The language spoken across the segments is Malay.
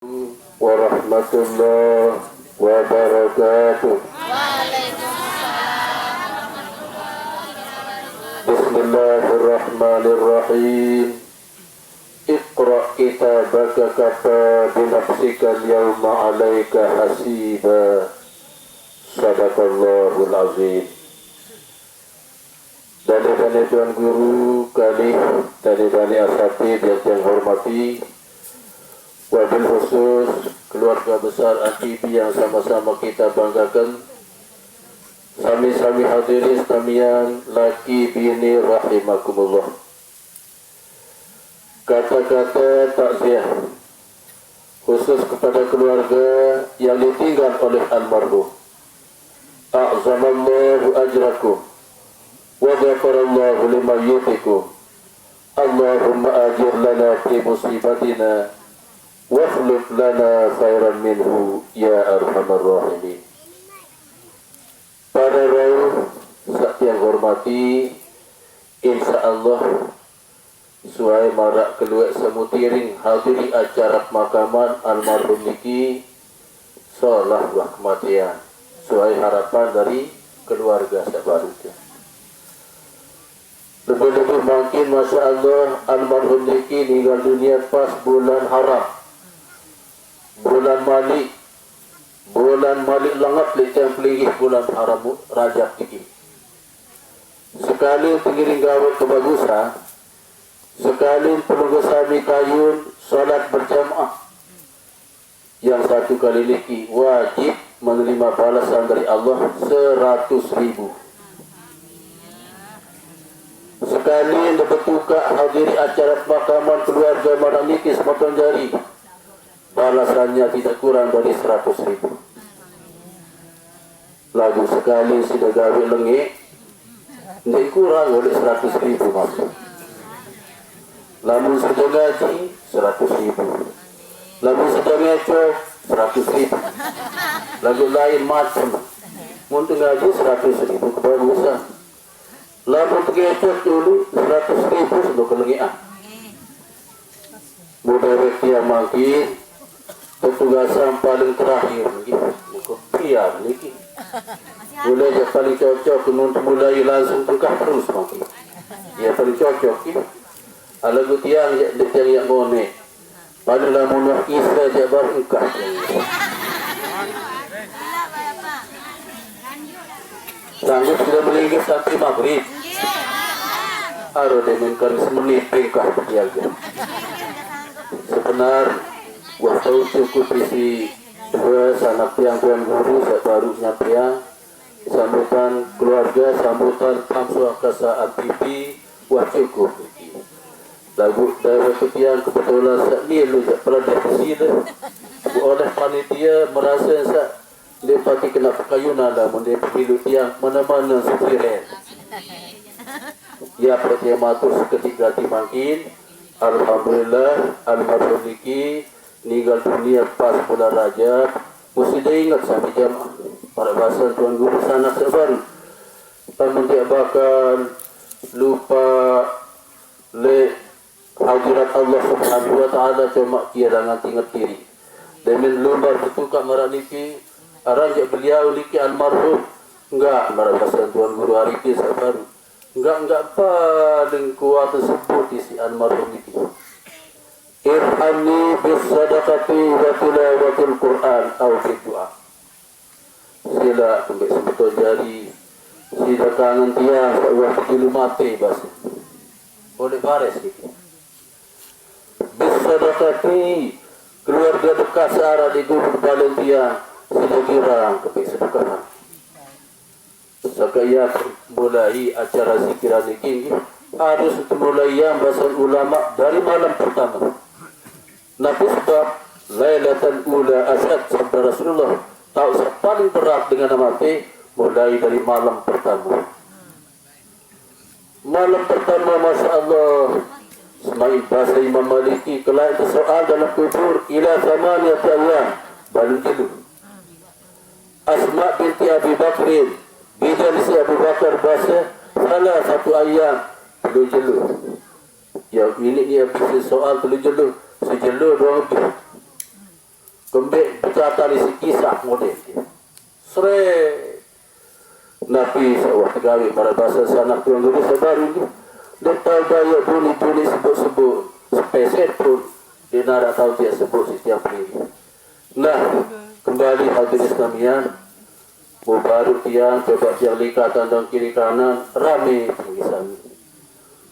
Warahmatullahi wabarakatuh. Bismillahirrahmanirrahim. Iqra kitabaka kafa binafsika al-yawma 'alaika hasiba. Sadaqallahul azim. Dari Tuan Guru kali, dari asatidz yang saya hormati, wabil khusus keluarga besar Antibi yang sama-sama kita banggakan, sami-sami hadirin sekalian, laki bini rahimakumullah. Kata-kata takziah khusus kepada keluarga yang ditinggal oleh almarhum. A'zamallahu ajrakum wa ghafarallahu limayyitikum. Allahumma ajir lana fi musibatina wakhluf lana khairan minhu ya arhamar rahimin. Para rawuh yang hormati, insyaallah suai marak keluar semutiring hadiri acara pemakaman almarhum niki salah wah kematian suai harapan dari keluarga sahabatnya. Lebih-lebih mungkin Masya Allah almarhum niki meninggal dunia pas bulan haram, bulan Malik langat lecang pelingih bulan haram Rajab ini. Sekali pengiring gawat kebagusan, sekali penunggu sami kayun salat berjamaah, yang satu kali niki wajib menerima balasan dari Allah 100.000. Sekali bertukar hadiri acara pemakaman keluarga marang niki sepotong jari, balasannya tidak kurang dari 100.000. Lagu sekali sudah gawe lengik, tidak kurang oleh 100.000 maksud. Lalu sudah gaji 100.000, lalu sudah ngecok 100.000, lagu lain macam, untuk gaji 100.000 kebagusan. Lalu ngecok dulu 100.000 sudah kelengian. Mudah dia makin petugasan paling terakhir gitu. Pian niki. Boleh je paling cocok untuk mulai langsung tukar terus makin. Ya paling cocok gitu. Alagu tiang yang ngone. Padahal munah kisah je baru ukah. Sanggup sudah melingkar sampai maghrib. Aro demen karis menit pengkah berjaga. Sebenar waktu cukup isi dua sanak tiang Tuan Guru baru nyampiang sambutan keluarga, sambutan pamsuaka saat TV wah cukup. Lagu dari ketiang kebetulan saat ni lu pernah deposida oleh panitia merasa saat lepati kena pakayunan lah mendia pemilu tiang mana-mana sekiren. Ya pertama matur seketika timangkin. Alhamdulillah almarhum niki meninggal dunia pas bulan Rajab. Mesti diingat sampai jamaah para bahasa Tuan Guru sanak sebaru. Namun dia bakal lupa le hadirat Allah Subhanahu wa taala cuma kira nganti ngetiri. Demen lumbar bertukar marah niki aranja beliau niki almarhum enggak marah bahasa Tuan Guru hari ini sebaru. Enggak paling kuat tersebut isi almarhum niki. Irhamni bis sadaqati wa tilawatil Quran atau doa. Sila ambil sebetulnya jari sila kangen tiang wa dulu mati bas. Boleh bares niki. Bis sadaqati keluarga dekat searah di gubuk paling tiang sila girang kepik sedekah. Sekaya mulai acara zikiran ini harus mulai yang bahasa ulama dari malam pertama. Nabi sebab Lailatul Ula Asyad sabda Rasulullah tahu paling berat dengan mati mulai dari malam pertama. Malam pertama Masya Allah semai bahasa Imam Maliki kelak itu soal dalam kubur ila thamaniyat ayyam baru dulu. Asma binti Abi Bakrin bila si Abu Bakar bahasa salah satu ayat perlu jelu. Ya ini dia bisnis soal perlu jelu. Sejelur dua lebih. kembali berkata di kisah model sore napi sawah tegawi para bahasa sanak tuan guru sebaru ni dia tahu daya bunyi sebut-sebut spesies pun dia nak tahu dia sebut setiap hari. Nah kembali hadirin Islamian baru tiang coba tiang likatan dan kiri kanan rame tinggi sami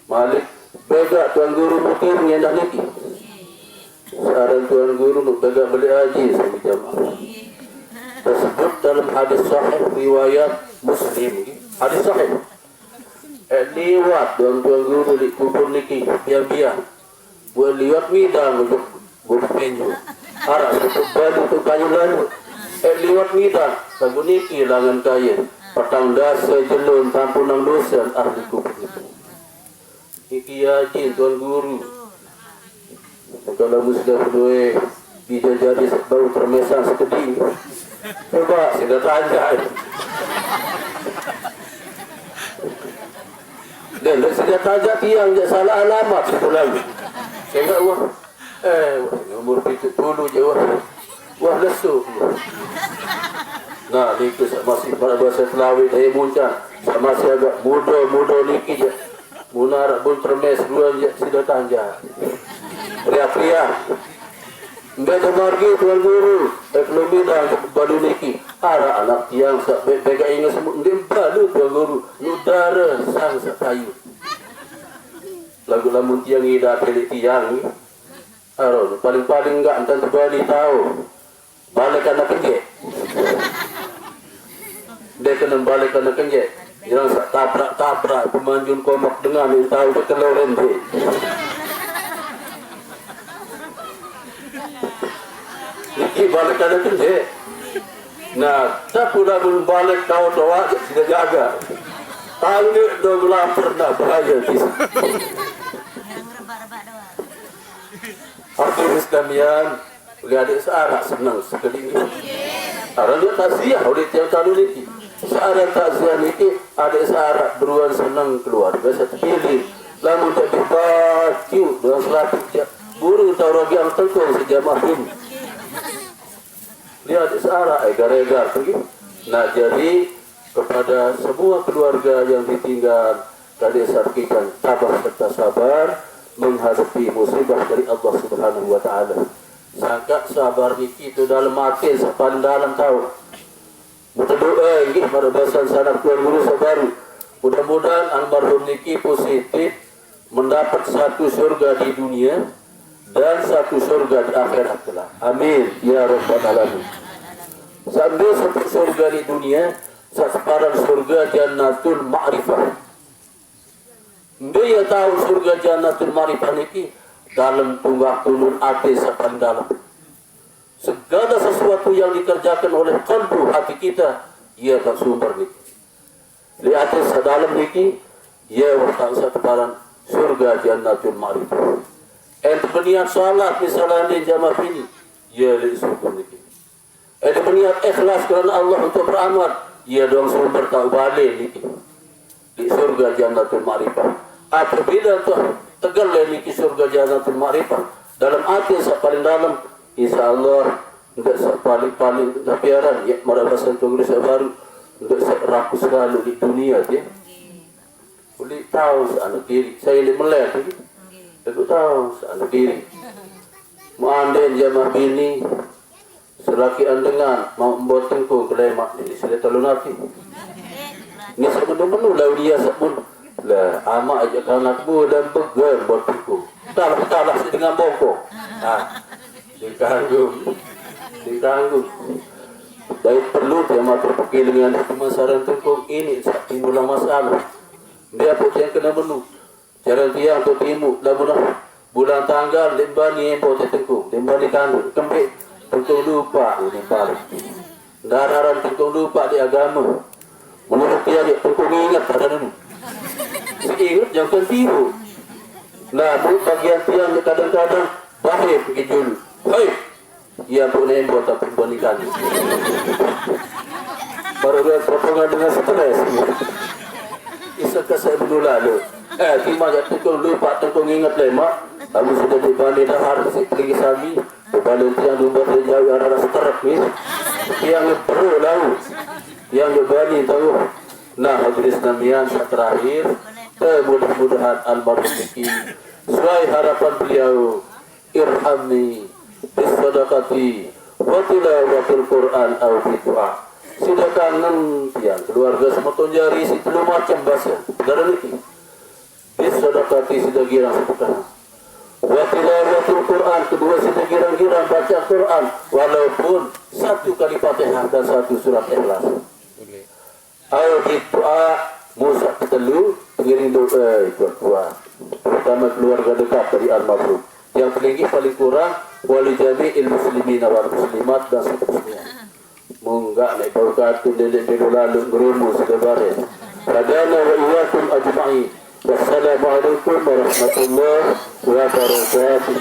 Malik bega tuan guru mungkin ngendah lagi seorang tuan guru nuk bega beli haji sami jamaah tersebut dalam hadis sahih riwayat Muslim hadis sahih liwat tuan guru di kubur niki biar buat liwat midang untuk berpenju arah untuk balik untuk kayu lalu liwat midang lagu niki langan kaya petang dasa jelun tampunang dosa ahli kubur niki yakin tuan guru kalau muslim berdua bisa jadi baru termesan sekeding coba sudah tanya dan sudah tanya tiang dia salah alamat itu lagi saya enggak wah umur itu dulu je wah lesu nah itu masih bahasa Telawi saya muncang masih agak muda niki je munar pun termes dua je sudah tanya pria enggak margi tuan guru ekonomi dan baru niki ara anak tiang sak bega ingat semua ndim balu tuan guru udara sang sak kayu lagu lamun tiang ida pelik tiang aro paling enggak entan terbali tahu balik anak kenje dia kena balik anak kenje jangan sak tabrak pemanjun komak dengan yang tahu dia keloren dia ini balik anak kenje nah tak pula balik kau doa sudah jaga tahu ni dah pernah bahaya kisah hadirin Islamian adik searah senang sekali ini arah dia takziah oleh tiang talu ini searah takziah ini adik searah beruan senang keluarga satu pilih lalu tak dibacu dengan selatik burung tahu ragi yang tengkong sejamah ini dia adik searah egar-egar pergi nah jadi kepada semua keluarga yang ditinggal adik sarkikan tabah serta sabar menghadapi musibah dari Allah Subhanahu wa taala. Sangka sabar niki itu dalam hati paling dalam tahu. Berdoa nggih pada bahasa sanak tuan guru sabaru. Mudah-mudahan almarhum niki positif mendapat satu surga di dunia dan satu surga di akhirat kelak. Amin ya rabbal alamin. Sambil satu surga di dunia, sekarang surga Jannatul Ma'rifah. Dia tahu surga Jannatul Ma'rifah ini dalam tunggak tulun hati paling dalam. Segala sesuatu yang dikerjakan oleh kalbu hati kita, ia tak sumber ni. Di atas dalam ini, ia waktu sekarang surga Jannatul Ma'rifah. Ente berniat salat misalnya di jamaah ini, ia di surga ni. Ente berniat ikhlas kerana Allah untuk beramal, ia doang sumber tak balik ni. Di surga Jannatul Ma'rifah. Apabila tuh tegal lagi ke surga Jannatul Ma'rifah dalam hati paling dalam, insyaAllah enggak paling tapiaran ya merasakan tulis baru enggak raku selalu di dunia dia boleh tahu seanak diri saya ini melek aku tahu seanak diri muandain jamaah bini selaki andengan mau membuat tengku kelemak ini sudah terlalu nanti ini sepenuh-penuh lah dia sepun lah amak aja kanakmu dan begal buat buku talah dengan bongkok diganggu dari perlu dia mati pergi dengan pemasaran tengkung ini timbul masalah dia pun yang kena menu jalan tiang untuk timbul dah bulan tanggal limbani yang buat tengkung limbani kandung kembali tengkung lupa ini balik dararan tengkung lupa di agama menurut dia tengkung ingat pada dulu ingat jangan tiru. Nah, bagian tiang kadang-kadang bahaya pergi dulu. Hei, ia pun yang buat apa pernikahan. Baru dia potongan dengan stres. Isakah saya dulu lalu. Kima jatuh lupa tengkong ingat lemak. Kamu sudah dibanding dah harus pergi sami. Kembali yang lumbat jauh yang rasa terapis, yang perlu lalu, yang berbani tahu. Nah, hadis namian terakhir, mudah-mudahan almarhum Niki sesuai harapan beliau, irhamni bisadaqati wa tilawatil Quran au bidu'a. Silakan yang keluarga semeton jari si telu macam bahasa. Dari Niki bisadaqati sudah girang sepukah. Wa tilawatil Quran, kedua sudah girang-girang baca Quran walaupun satu kali Fatihah dan satu surat Ikhlas. Au bidu'a musa telu pengiring doa itu kuat. Terutama keluarga dekat dari almarhum. Yang paling kurang wali jami'il muslimin wal muslimat dan seterusnya. Munggah naik barakatuh dedek lalu gerumu sekebaris. Radana wa iyyakum ajma'in. Wassalamualaikum warahmatullahi wabarakatuh.